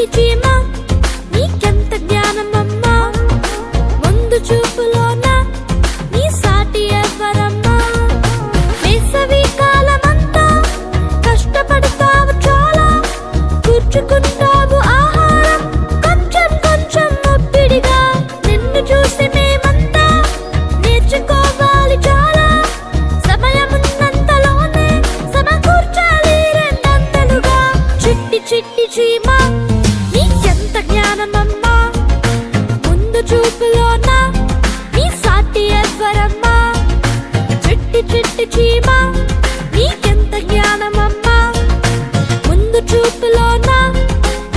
చిట్టి చీమ నీకెంత జ్ఞానమమ్మా, ముందు చూపులోన నీ సాటి ఎవ్వరమ్మా. వేసవి కాలమంతా కష్టపడతావు చాలా, కూర్చుకుంటావు ఆహారం కొంచెం కొంచెం ఒప్పిడిగా. నిన్ను చూసి మేమంతా నేర్చుకోవాలి చాలా, సమయమున్నంతలోనే సమకూర్చాలి రెండంతలుగా. చిట్టి చిట్టి చీమ నీకెంత జ్ఞానమమ్మా, ముందు చూపులోన నీ సాటి ఎవ్వరమ్మా. చిట్టి చిట్టి చీమ నీకెంత జ్ఞానమమ్మా, ముందు చూపులోన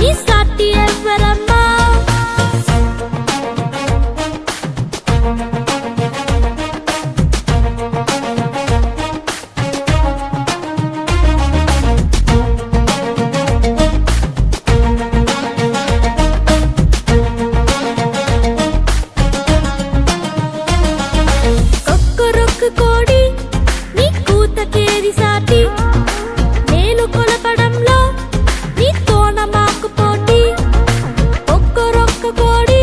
నీ సాటి ఎవ్వరమ్మా. కొక్కరొక్క కోడి నీ కూతకేది సాటి, మేలు కొలపడంలో నీ తోన మాకు పోటీ. ఒక్కరొక్క కోడి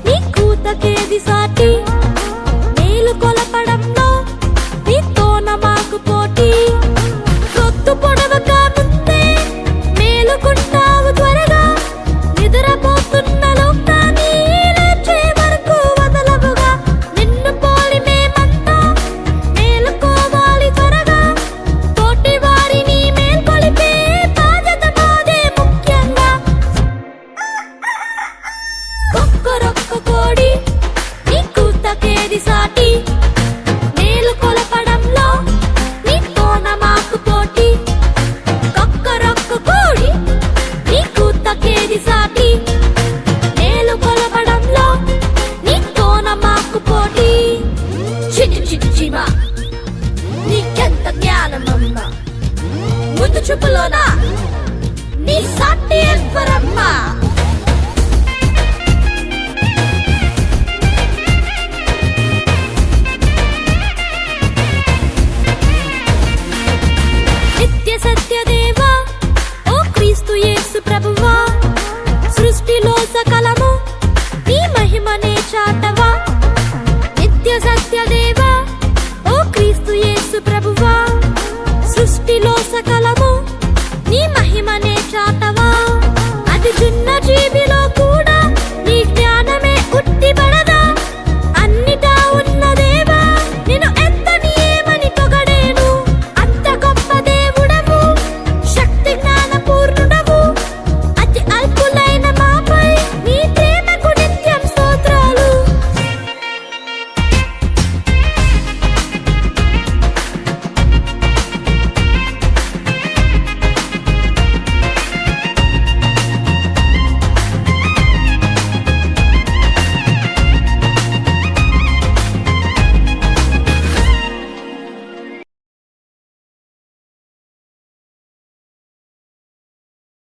నీ కూతకేది సాటి, మేలు కొలపడంలో నీ తోన మాకు పోటీ. రొత్తు పొడవక ముందే మేలుకుంటావు త్వరగా, నిద్రపోతున్న లోకాన్ని లేచే వరకు వదలవుగా. నిన్ను పోలి మేమంతా మేలుకోవాలి త్వరగా, తోటి వారిని మేల్కొలిపే బాధ్యత మాదే ముఖ్యంగా. ఒక్కరొక్క కోడి నీ కూతకేది సాటి, మేలు కొలపడంలో నీ తోన మాకు పోటీ. ఒక్కరొక్క కోడి నీ కూతకేది సాటి, మేలు కొలపడంలో నీ తోన మాకు పోటీ. చిట్టి చిట్టి చీమ నీకెంత జ్ఞానమమ్మా, ముందు చూపులోన నీ సాటి ఎవ్వరమ్మా. నిత్య సత్యదేవా ఓ క్రీస్తు యేసు ప్రభువా, సృష్టిలో సకలము నీ మహిమనే చాటవా. నిత్య సత్యదేవా ఓ క్రీస్తు యేసు ప్రభువా, సృష్టిలో సకలము